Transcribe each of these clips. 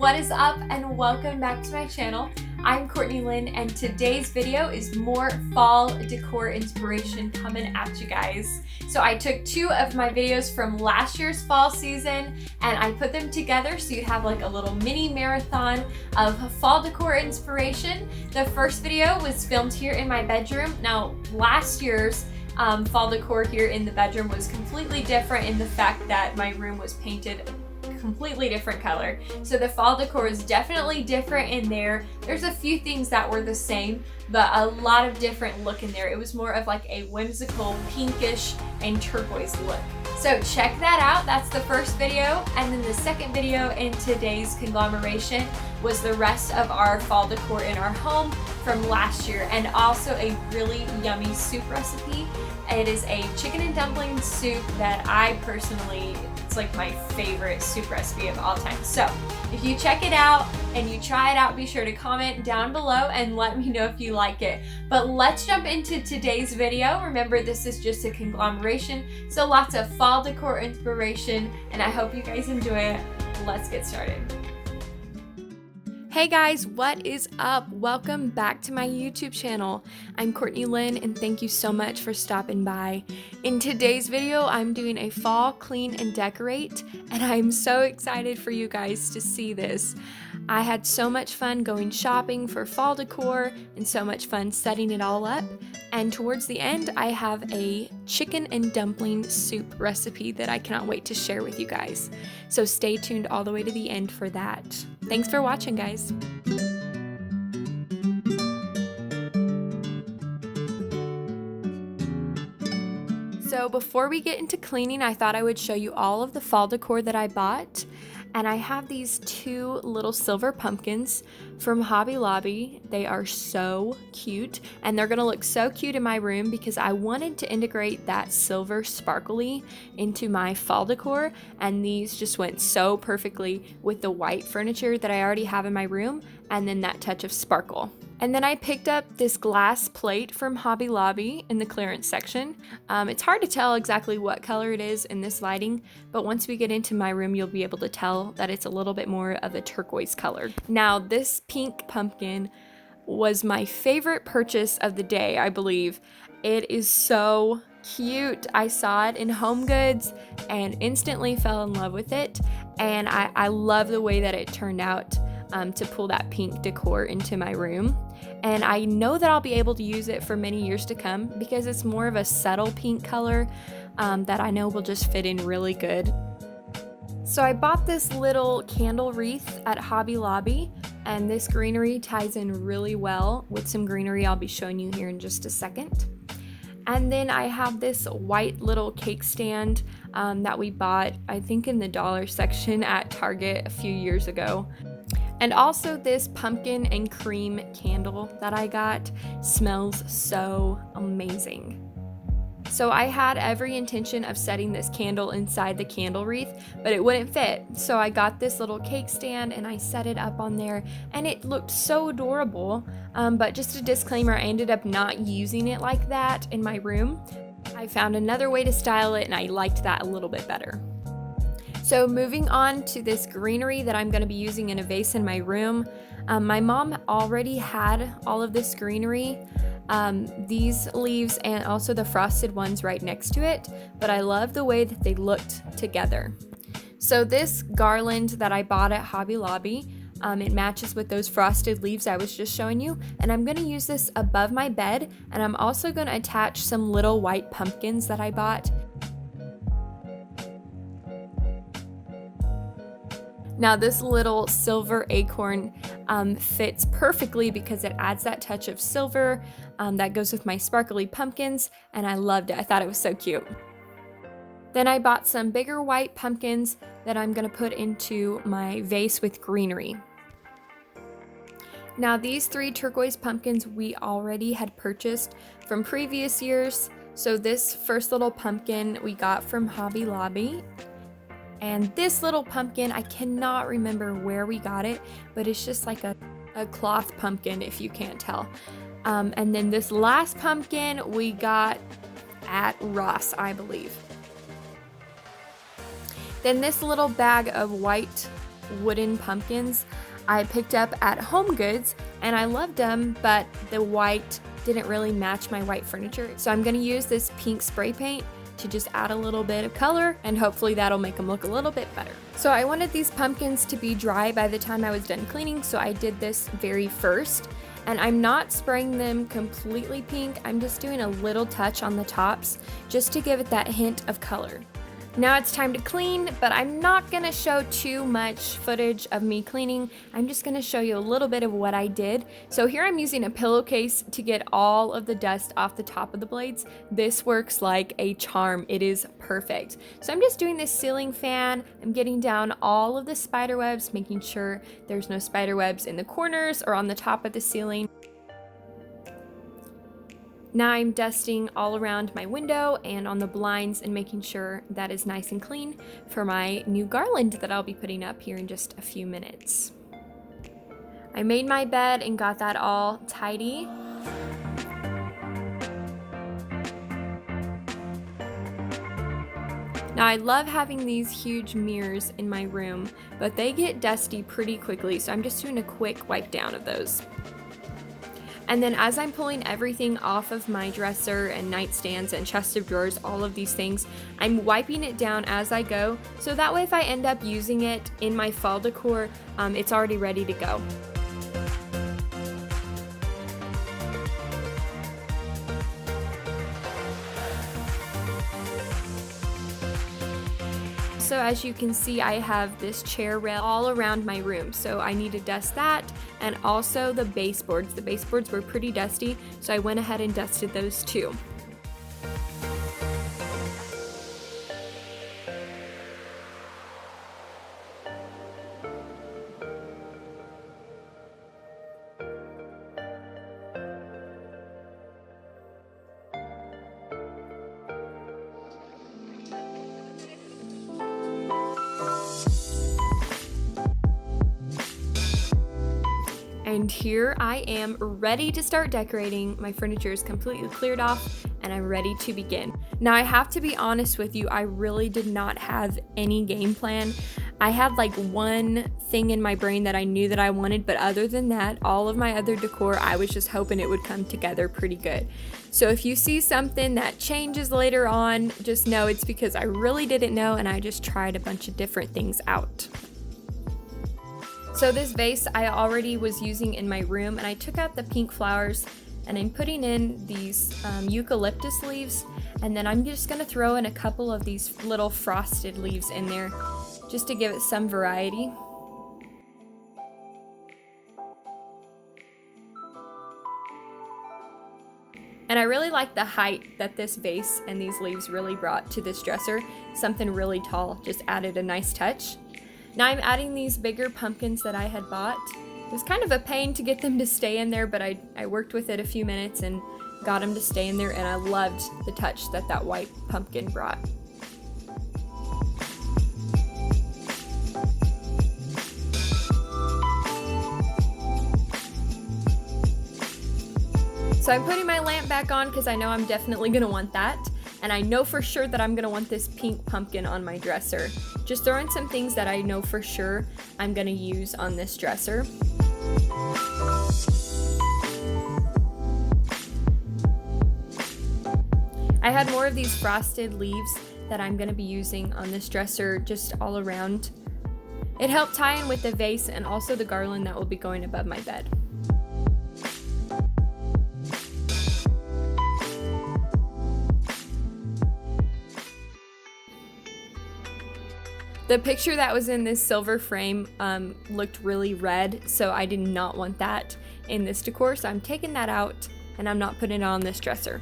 What is up and welcome back to my channel. I'm Courtney Lynn and today's video is more fall decor inspiration coming at you guys. So I took two of my videos from last year's fall season and I put them together so you'd have like a little mini marathon of fall decor inspiration. The first video was filmed here in my bedroom. Now last year's fall decor here in the bedroom was completely different in the fact that my room was painted completely different color. So the fall decor is definitely different in there. There's a few things that were the same, but a lot of different look in there. It was more of like a whimsical pinkish and turquoise look. So check that out. That's the first video. And then the second video in today's conglomeration was the rest of our fall decor in our home from last year, and also a really yummy soup recipe. It is a chicken and dumpling soup that I personally, it's like my favorite soup recipe of all time. So if you check it out and you try it out, be sure to comment down below and let me know if you like it. But let's jump into today's video. Remember, this is just a conglomeration, so lots of fall decor inspiration, and I hope you guys enjoy it. Let's get started. Hey guys, what is up? Welcome back to my YouTube channel. I'm Courtney Lynn and thank you so much for stopping by. In today's video, I'm doing a fall clean and decorate, and I'm so excited for you guys to see this. I had so much fun going shopping for fall decor and so much fun setting it all up. And towards the end, I have a chicken and dumpling soup recipe that I cannot wait to share with you guys. So stay tuned all the way to the end for that. Thanks for watching, guys. So before we get into cleaning, I thought I would show you all of the fall decor that I bought. And I have these two little silver pumpkins from Hobby Lobby. They are so cute, and they're gonna look so cute in my room because I wanted to integrate that silver sparkly into my fall decor, and these just went so perfectly with the white furniture that I already have in my room, and then that touch of sparkle. And then I picked up this glass plate from Hobby Lobby in the clearance section. It's hard to tell exactly what color it is in this lighting, but once we get into my room, you'll be able to tell that it's a little bit more of a turquoise color. Now, this pink pumpkin was my favorite purchase of the day, I believe. It is so cute. I saw it in Home Goods and instantly fell in love with it. And I love the way that it turned out to pull that pink decor into my room. And I know that I'll be able to use it for many years to come because it's more of a subtle pink color that I know will just fit in really good. So I bought this little candle wreath at Hobby Lobby, and this greenery ties in really well with some greenery I'll be showing you here in just a second. And then I have this white little cake stand that we bought, I think in the dollar section at Target a few years ago. And also this pumpkin and cream candle that I got smells so amazing. So I had every intention of setting this candle inside the candle wreath, but it wouldn't fit. So I got this little cake stand and I set it up on there, and it looked so adorable. But just a disclaimer, I ended up not using it like that in my room. I found another way to style it and I liked that a little bit better. So moving on to this greenery that I'm going to be using in a vase in my room. My mom already had all of this greenery, these leaves and also the frosted ones right next to it, but I love the way that they looked together. So this garland that I bought at Hobby Lobby, it matches with those frosted leaves I was just showing you, and I'm going to use this above my bed, and I'm also going to attach some little white pumpkins that I bought. Now this little silver acorn fits perfectly because it adds that touch of silver that goes with my sparkly pumpkins, and I loved it. I thought it was so cute. Then I bought some bigger white pumpkins that I'm going to put into my vase with greenery. Now these three turquoise pumpkins we already had purchased from previous years. So this first little pumpkin we got from Hobby Lobby. And this little pumpkin, I cannot remember where we got it, but it's just like a cloth pumpkin if you can't tell. And then this last pumpkin we got at Ross, I believe. Then this little bag of white wooden pumpkins I picked up at HomeGoods, and I loved them, but the white didn't really match my white furniture. So I'm gonna use this pink spray paint to just add a little bit of color, and hopefully that'll make them look a little bit better. So I wanted these pumpkins to be dry by the time I was done cleaning, so I did this very first. And I'm not spraying them completely pink, I'm just doing a little touch on the tops just to give it that hint of color. Now it's time to clean, but I'm not gonna show too much footage of me cleaning. I'm just gonna show you a little bit of what I did. So here I'm using a pillowcase to get all of the dust off the top of the blades. This works like a charm. It is perfect. So I'm just doing this ceiling fan. I'm getting down all of the spider webs, making sure there's no spider webs in the corners or on the top of the ceiling. Now I'm dusting all around my window and on the blinds and making sure that is nice and clean for my new garland that I'll be putting up here in just a few minutes. I made my bed and got that all tidy. Now I love having these huge mirrors in my room, but they get dusty pretty quickly, so I'm just doing a quick wipe down of those. And then as I'm pulling everything off of my dresser and nightstands and chest of drawers, all of these things, I'm wiping it down as I go, so that way if I end up using it in my fall decor, it's already ready to go. So as you can see, I have this chair rail all around my room, so I need to dust that, and also the baseboards. The baseboards were pretty dusty, so I went ahead and dusted those too. And here I am ready to start decorating. My furniture is completely cleared off and I'm ready to begin. Now I have to be honest with you, I really did not have any game plan. I had like one thing in my brain that I knew that I wanted, but other than that, all of my other decor, I was just hoping it would come together pretty good. So if you see something that changes later on, just know it's because I really didn't know and I just tried a bunch of different things out. So this vase I already was using in my room, and I took out the pink flowers and I'm putting in these eucalyptus leaves, and then I'm just gonna throw in a couple of these little frosted leaves in there just to give it some variety. And I really like the height that this vase and these leaves really brought to this dresser. Something really tall just added a nice touch. Now I'm adding these bigger pumpkins that I had bought. It was kind of a pain to get them to stay in there, but I worked with it a few minutes and got them to stay in there, and I loved the touch that that white pumpkin brought. So I'm putting my lamp back on because I know I'm definitely going to want that. And I know for sure that I'm going to want this pink pumpkin on my dresser. Just throw in some things that I know for sure I'm going to use on this dresser. I had more of these frosted leaves that I'm going to be using on this dresser just all around. It helped tie in with the vase and also the garland that will be going above my bed. The picture that was in this silver frame looked really red, so I did not want that in this decor, so I'm taking that out and I'm not putting it on this dresser.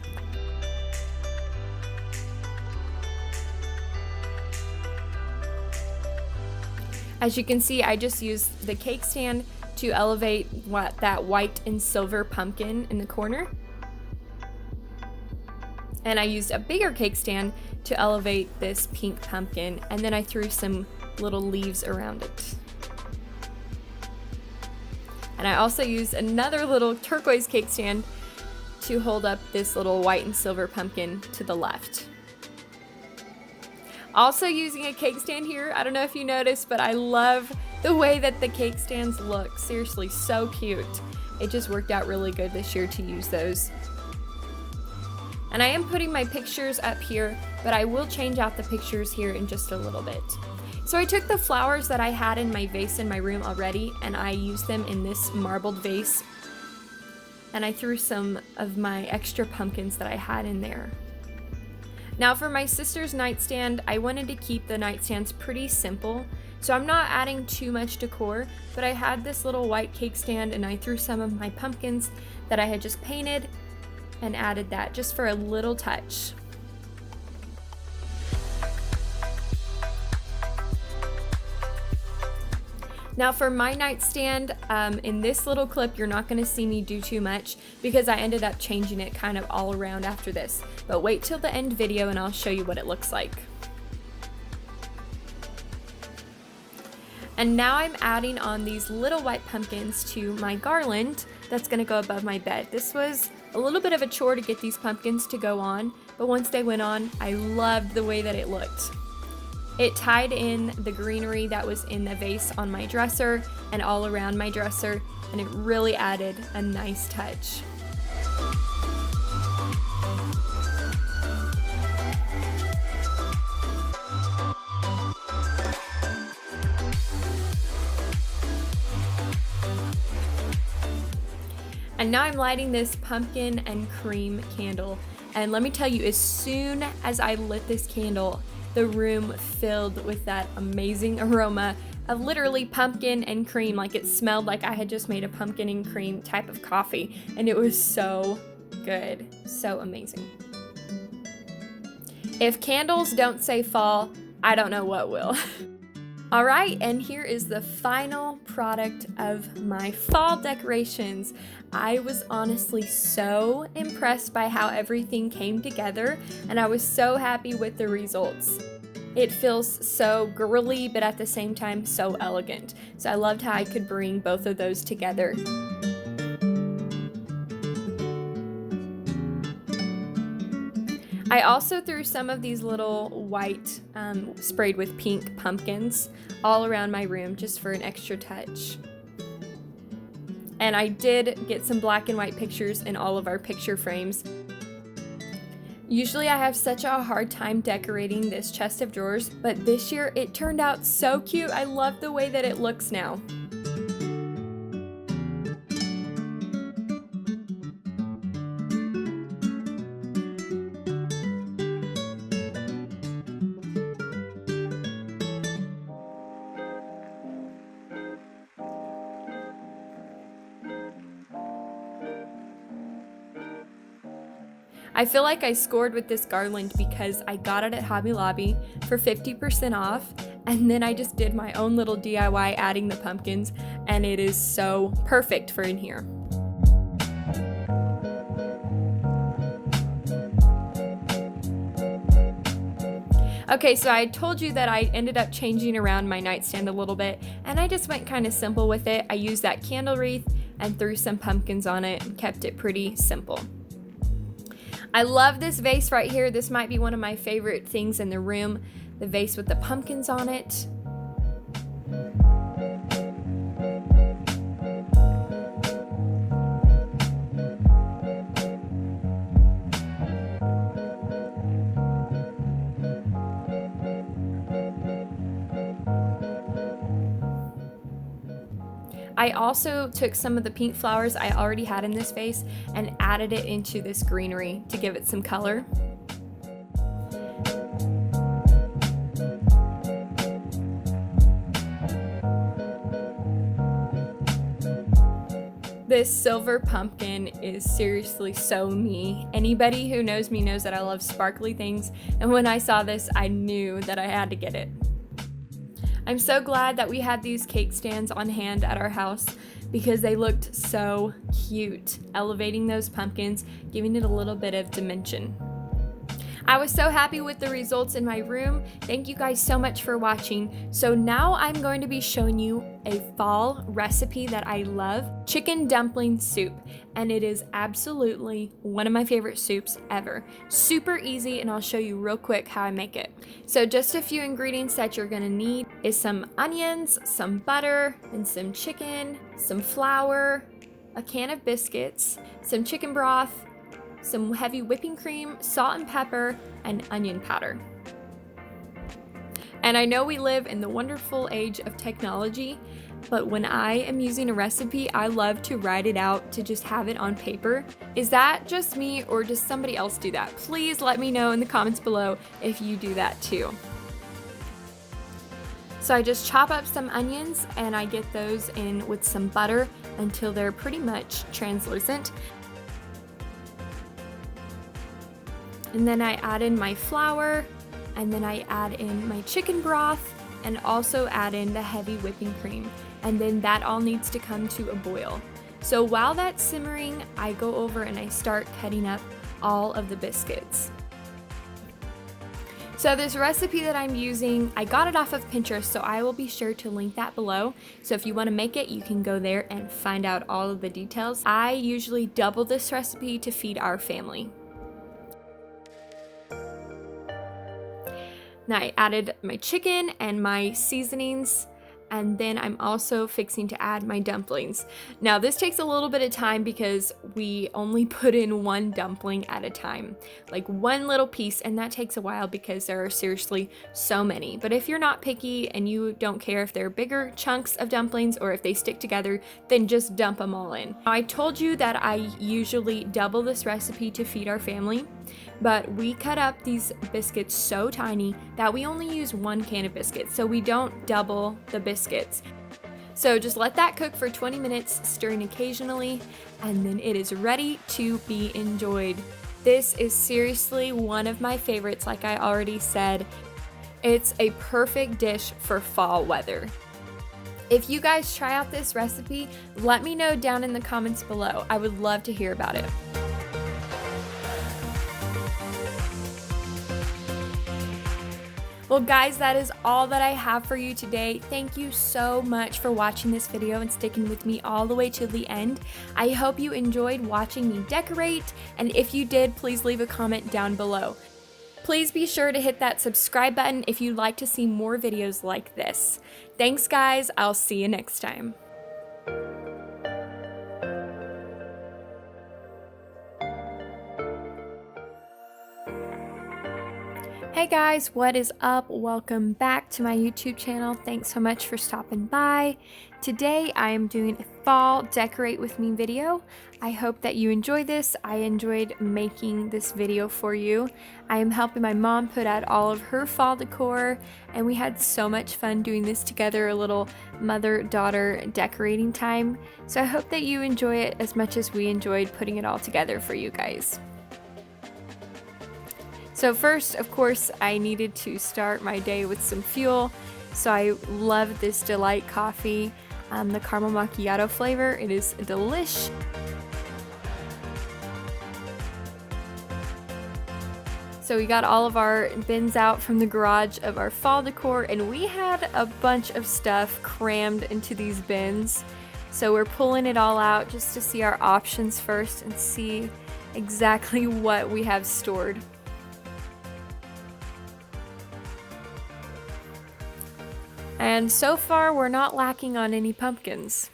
As you can see, I just used the cake stand to elevate that white and silver pumpkin in the corner. And I used a bigger cake stand to elevate this pink pumpkin, and then I threw some little leaves around it. And I also used another little turquoise cake stand to hold up this little white and silver pumpkin to the left. Also using a cake stand here, I don't know if you noticed, but I love the way that the cake stands look. Seriously, so cute. It just worked out really good this year to use those. And I am putting my pictures up here, but I will change out the pictures here in just a little bit. So I took the flowers that I had in my vase in my room already, and I used them in this marbled vase. And I threw some of my extra pumpkins that I had in there. Now for my sister's nightstand, I wanted to keep the nightstands pretty simple, so I'm not adding too much decor, but I had this little white cake stand and I threw some of my pumpkins that I had just painted and added that just for a little touch. Now for my nightstand, in this little clip, you're not gonna see me do too much because I ended up changing it kind of all around after this. But wait till the end video and I'll show you what it looks like. And now I'm adding on these little white pumpkins to my garland that's gonna go above my bed. This was a little bit of a chore to get these pumpkins to go on, but once they went on, I loved the way that it looked. It tied in the greenery that was in the vase on my dresser and all around my dresser, and it really added a nice touch. And now I'm lighting this pumpkin and cream candle. And let me tell you, as soon as I lit this candle, the room filled with that amazing aroma of literally pumpkin and cream. Like it smelled like I had just made a pumpkin and cream type of coffee. And it was so good, so amazing. If candles don't say fall, I don't know what will. All right, and here is the final product of my fall decorations. I was honestly so impressed by how everything came together, and I was so happy with the results. It feels so girly, but at the same time, so elegant. So I loved how I could bring both of those together. I also threw some of these little white sprayed with pink pumpkins all around my room just for an extra touch. And I did get some black and white pictures in all of our picture frames. Usually I have such a hard time decorating this chest of drawers, but this year it turned out so cute. I love the way that it looks now. I feel like I scored with this garland because I got it at Hobby Lobby for 50% off, and then I just did my own little DIY adding the pumpkins, and it is so perfect for in here. Okay, so I told you that I ended up changing around my nightstand a little bit, and I just went kind of simple with it. I used that candle wreath and threw some pumpkins on it and kept it pretty simple. I love this vase right here. This might be one of my favorite things in the room. The vase with the pumpkins on it. I also took some of the pink flowers I already had in this vase and added it into this greenery to give it some color. This silver pumpkin is seriously so me. Anybody who knows me knows that I love sparkly things, and when I saw this, I knew that I had to get it. I'm so glad that we had these cake stands on hand at our house because they looked so cute, elevating those pumpkins, giving it a little bit of dimension. I was so happy with the results in my room. Thank you guys so much for watching. So now I'm going to be showing you a fall recipe that I love, chicken dumpling soup. And it is absolutely one of my favorite soups ever. Super easy, and I'll show you real quick how I make it. So just a few ingredients that you're gonna need is some onions, some butter, and some chicken, some flour, a can of biscuits, some chicken broth, some heavy whipping cream, salt and pepper, and onion powder. And I know we live in the wonderful age of technology, but when I am using a recipe, I love to write it out, to just have it on paper. Is that just me, or does somebody else do that? Please let me know in the comments below if you do that too. So I just chop up some onions and I get those in with some butter until they're pretty much translucent. And then I add in my flour, and then I add in my chicken broth, and also add in the heavy whipping cream. And then that all needs to come to a boil. So while that's simmering, I go over and I start cutting up all of the biscuits. So this recipe that I'm using, I got it off of Pinterest, so I will be sure to link that below. So if you want to make it, you can go there and find out all of the details. I usually double this recipe to feed our family. Now I added my chicken and my seasonings, and then I'm also fixing to add my dumplings. Now this takes a little bit of time because we only put in one dumpling at a time, like one little piece, and that takes a while because there are seriously so many. But if you're not picky and you don't care if they're bigger chunks of dumplings or if they stick together, then just dump them all in. Now, I told you that I usually double this recipe to feed our family, but we cut up these biscuits so tiny that we only use one can of biscuits, so we don't double the biscuits. So just let that cook for 20 minutes, stirring occasionally, and then it is ready to be enjoyed. This is seriously one of my favorites, like I already said. It's a perfect dish for fall weather. If you guys try out this recipe, let me know down in the comments below. I would love to hear about it. Well guys, that is all that I have for you today. Thank you so much for watching this video and sticking with me all the way to the end. I hope you enjoyed watching me decorate, and if you did, please leave a comment down below. Please be sure to hit that subscribe button if you'd like to see more videos like this. Thanks guys, I'll see you next time. Hey guys, what is up? Welcome back to my YouTube channel. Thanks so much for stopping by. Today I am doing a fall decorate with me video. I hope that you enjoy this. I enjoyed making this video for you. I am helping my mom put out all of her fall decor, and we had so much fun doing this together, a little mother-daughter decorating time. So I hope that you enjoy it as much as we enjoyed putting it all together for you guys. So first, of course, I needed to start my day with some fuel. So I love this Delight coffee, the caramel macchiato flavor. It is delish. So we got all of our bins out from the garage of our fall decor, and we had a bunch of stuff crammed into these bins. So we're pulling it all out just to see our options first and see exactly what we have stored. And so far, we're not lacking on any pumpkins.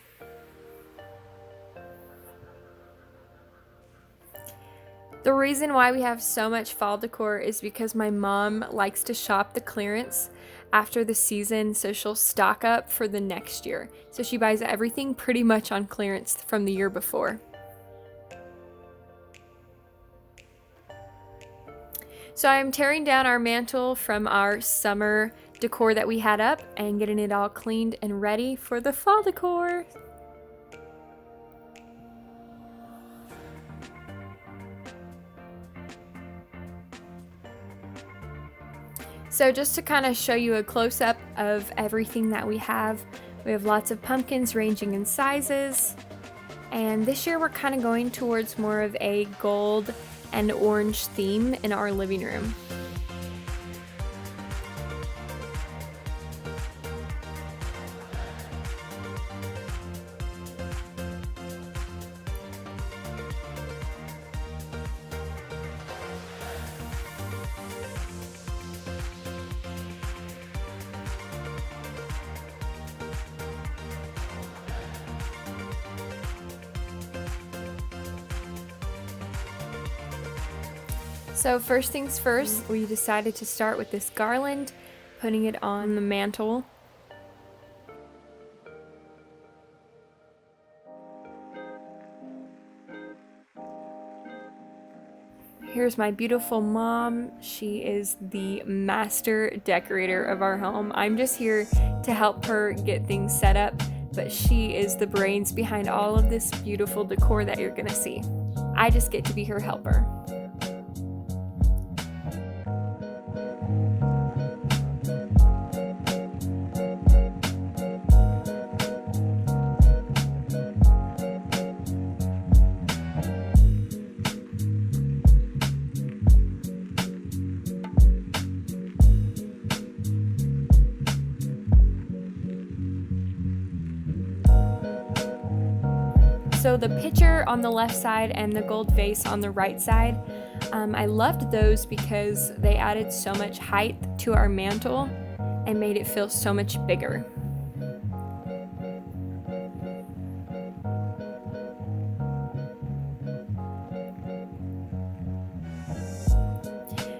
The reason why we have so much fall decor is because my mom likes to shop the clearance after the season, so she'll stock up for the next year. So she buys everything pretty much on clearance from the year before. So I'm tearing down our mantle from our summer decor that we had up and getting it all cleaned and ready for the fall decor. So just to kind of show you a close-up of everything that we have lots of pumpkins ranging in sizes, and this year we're kind of going towards more of a gold and orange theme in our living room. So first things first, we decided to start with this garland, putting it on the mantle. Here's my beautiful mom. She is the master decorator of our home. I'm just here to help her get things set up, but she is the brains behind all of this beautiful decor that you're gonna see. I just get to be her helper. So the picture on the left side and the gold vase on the right side, I loved those because they added so much height to our mantle and made it feel so much bigger.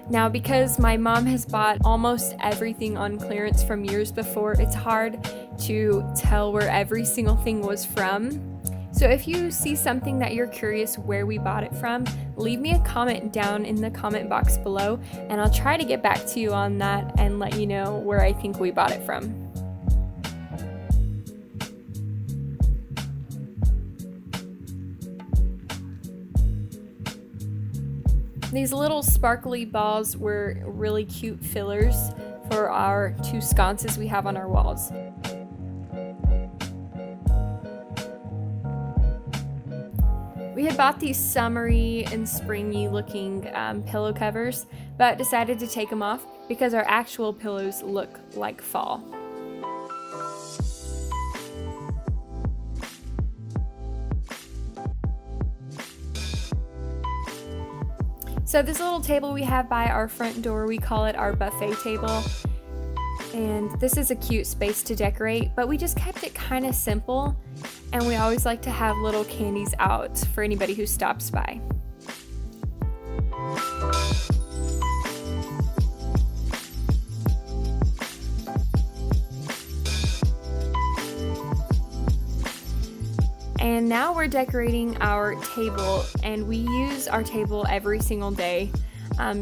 Now, because my mom has bought almost everything on clearance from years before, it's hard to tell where every single thing was from. So if you see something that you're curious where we bought it from, leave me a comment down in the comment box below, and I'll try to get back to you on that and let you know where I think we bought it from. These little sparkly balls were really cute fillers for our two sconces we have on our walls. We had bought these summery and springy looking pillow covers, but decided to take them off because our actual pillows look like fall. So this little table we have by our front door, we call it our buffet table. And this is a cute space to decorate, but we just kept it kind of simple, and we always like to have little candies out for anybody who stops by. And now we're decorating our table, and we use our table every single day.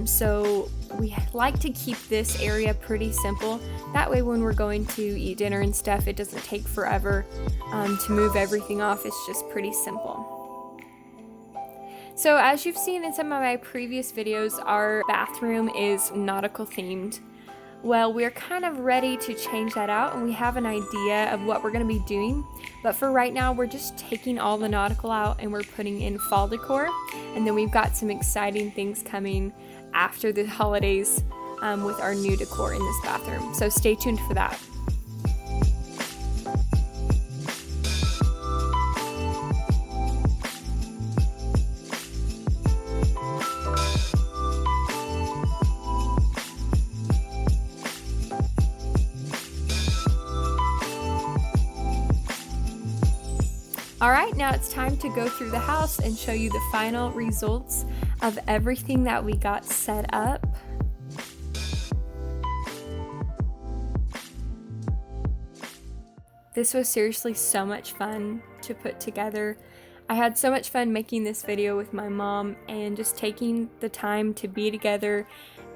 So we like to keep this area pretty simple. That way when we're going to eat dinner and stuff, it doesn't take forever to move everything off. It's just pretty simple. So as you've seen in some of my previous videos, our bathroom is nautical themed. Well, we're kind of ready to change that out, and we have an idea of what we're going to be doing. But for right now, we're just taking all the nautical out and we're putting in fall decor. And then we've got some exciting things coming after the holidays with our new decor in this bathroom. So stay tuned for that. Alright, now it's time to go through the house and show you the final results of everything that we got set up. This was seriously so much fun to put together. I had so much fun making this video with my mom and just taking the time to be together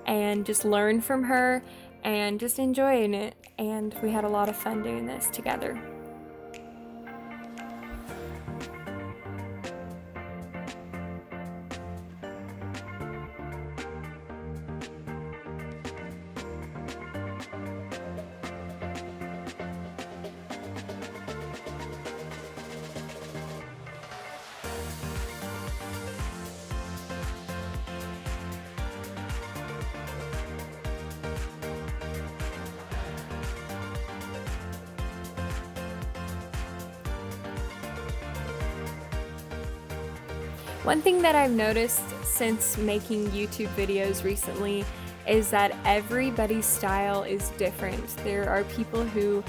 and just learn from her and just enjoying it. And we had a lot of fun doing this together. One thing that I've noticed since making YouTube videos recently is that everybody's style is different. There are people who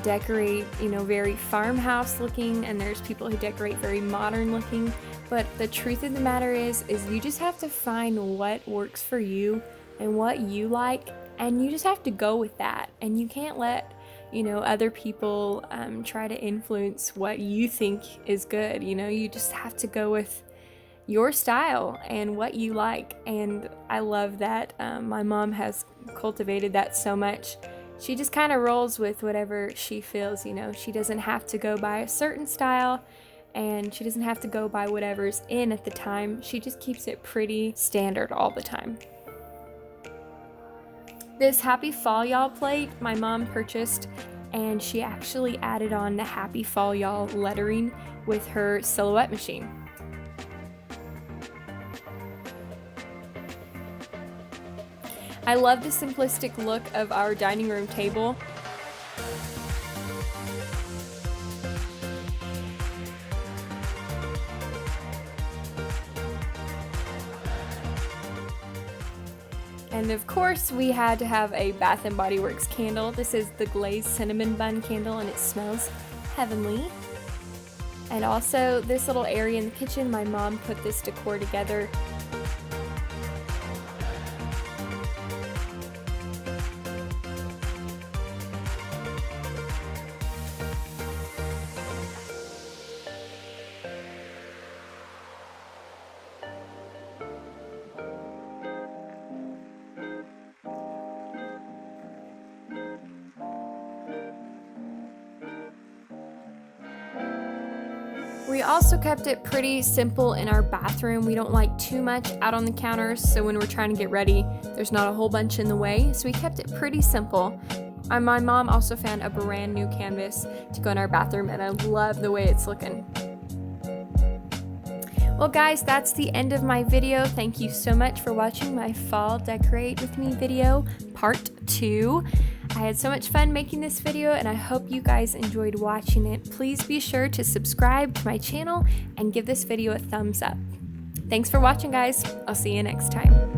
decorate, very farmhouse looking, and there's people who decorate very modern looking. But the truth of the matter is you just have to find what works for you and what you like, and you just have to go with that. And you can't let other people try to influence what you think is good. You just have to go with your style and what you like. And I love that my mom has cultivated that so much. She just kind of rolls with whatever she feels. She doesn't have to go by a certain style, and she doesn't have to go by whatever's in at the time. She just keeps it pretty standard all the time. This Happy Fall Y'all plate my mom purchased, and she actually added on the Happy Fall Y'all lettering with her silhouette machine. I love the simplistic look of our dining room table. And of course, we had to have a Bath & Body Works candle. This is the glazed cinnamon bun candle, and it smells heavenly. And also this little area in the kitchen, my mom put this decor together. We also kept it pretty simple in our bathroom. We don't like too much out on the counters, so when we're trying to get ready, there's not a whole bunch in the way. So we kept it pretty simple. My mom also found a brand new canvas to go in our bathroom, and I love the way it's looking. Well guys, that's the end of my video. Thank you so much for watching my Fall Decorate With Me video, part 2. I had so much fun making this video, and I hope you guys enjoyed watching it. Please be sure to subscribe to my channel and give this video a thumbs up. Thanks for watching, guys. I'll see you next time.